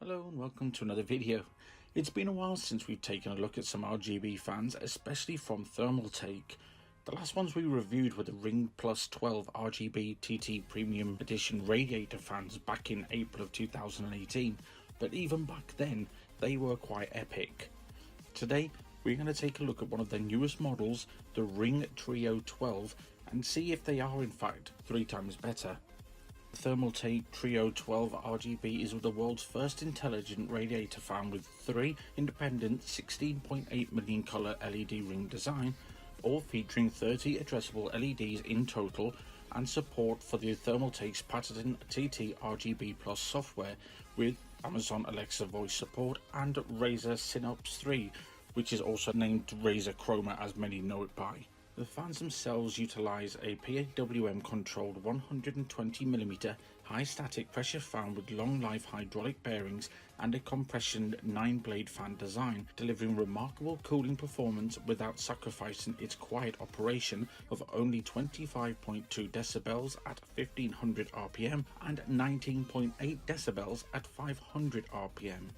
Hello and welcome to another video. It's been a while since we've taken a look at some RGB fans, especially from Thermaltake. The last ones we reviewed were the Ring Plus 12 RGB TT Premium Edition radiator fans back in April of 2018, but even back then they were quite epic. Today we're going to take a look at one of their newest models, the Ring Trio 12, and see if they are in fact 3 times better. The Thermaltake Trio 12 RGB is the world's first intelligent radiator fan with 3 independent 16.8 million colour LED ring design, all featuring 30 addressable LEDs in total, and support for the Thermaltake's patented TT RGB Plus software with Amazon Alexa voice support and Razer Synapse 3, which is also named Razer Chroma as many know it by. The fans themselves utilise a PWM controlled 120mm high static pressure fan with long life hydraulic bearings and a compression 9-blade fan design, delivering remarkable cooling performance without sacrificing its quiet operation of only 25.2 decibels at 1500 RPM and 19.8 decibels at 500 RPM.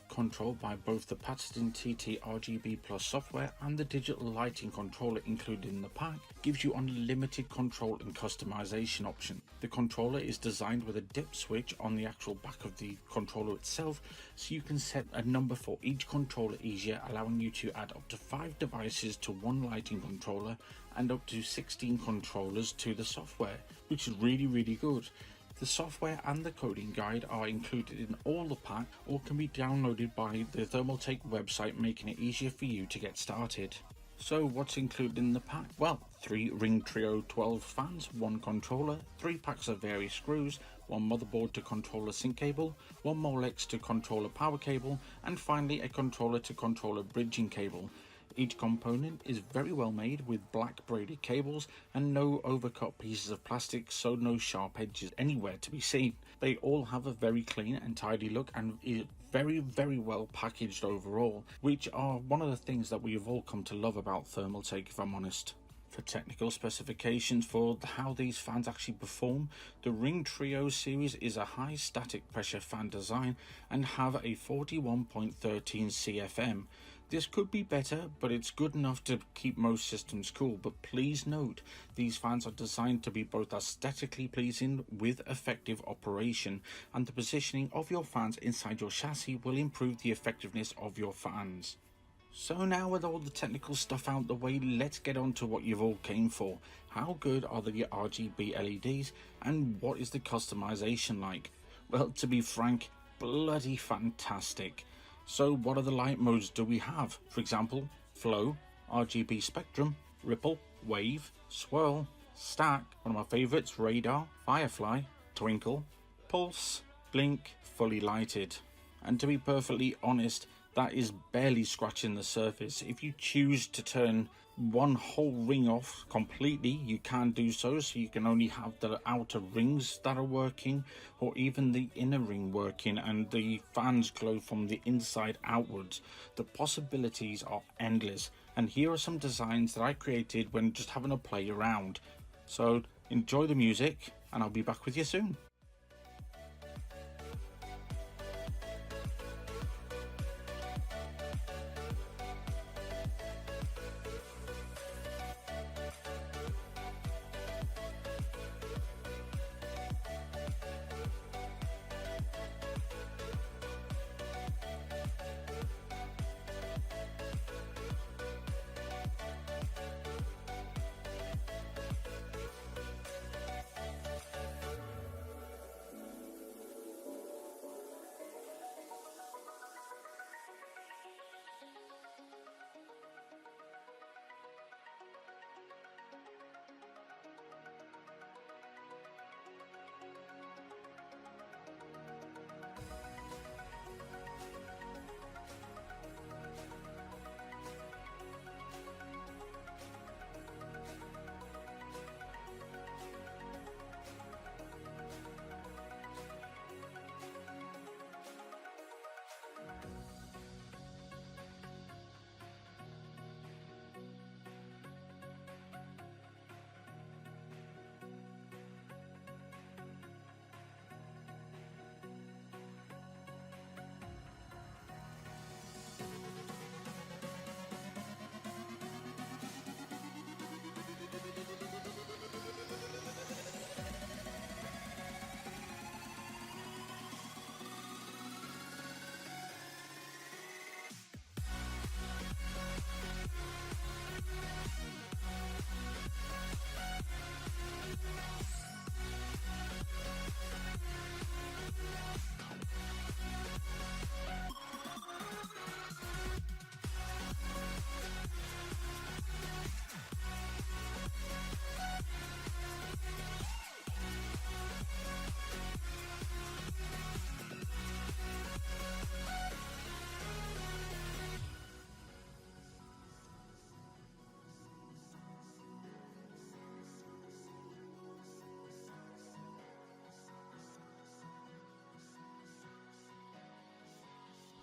Controlled by both the patented TT RGB Plus software and the digital lighting controller included in the pack, gives you unlimited control and customization option. The controller is designed with a dip switch on the actual back of the controller itself, so you can set a number for each controller easier, allowing you to add up to 5 devices to one lighting controller and up to 16 controllers to the software, which is really good. The software and the coding guide are included in all the pack or can be downloaded by the Thermaltake website, making it easier for you to get started. So what's included in the pack? Well, 3 Ring Trio 12 fans, 1 controller, 3 packs of various screws, 1 motherboard to control a sync cable, 1 Molex to control a power cable, and finally a controller to control a bridging cable. Each component is very well made with black braided cables and no overcut pieces of plastic, so no sharp edges anywhere to be seen. They all have a very clean and tidy look and is very well packaged overall, which are one of the things that we've all come to love about Thermaltake, if I'm honest. For technical specifications for how these fans actually perform, the Ring Trio series is a high static pressure fan design and have a 41.13 CFM. This could be better, but it's good enough to keep most systems cool. But please note, these fans are designed to be both aesthetically pleasing with effective operation, and the positioning of your fans inside your chassis will improve the effectiveness of your fans. So now with all the technical stuff out the way, let's get on to what you've all came for. How good are the RGB LEDs and what is the customization like? Well, to be frank, bloody fantastic. So what are the light modes do we have? For example, flow, RGB spectrum, ripple, wave, swirl, stack, one of my favourites, radar, firefly, twinkle, pulse, blink, fully lighted. And to be perfectly honest, that is barely scratching the surface. If you choose to turn one whole ring off completely, you can do so, so you can only have the outer rings that are working, or even the inner ring working, and the fans glow from the inside outwards. The possibilities are endless, and here are some designs that I created when just having a play around. So enjoy the music, and I'll be back with you soon.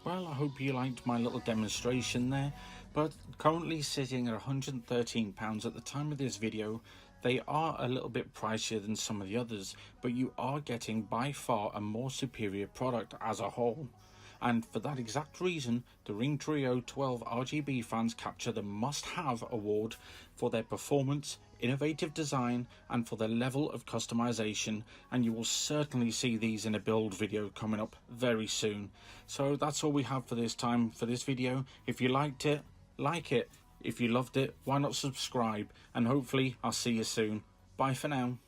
Well, I hope you liked my little demonstration there, but currently sitting at £113 at the time of this video. They are a little bit pricier than some of the others, but you are getting by far a more superior product as a whole. And for that exact reason, the Ring Trio 12 RGB fans capture the must-have award for their performance, innovative design, and for their level of customization, and you will certainly see these in a build video coming up very soon. So that's all we have for this time for this video. If you liked it, like it. If you loved it, why not subscribe, and hopefully I'll see you soon. Bye for now.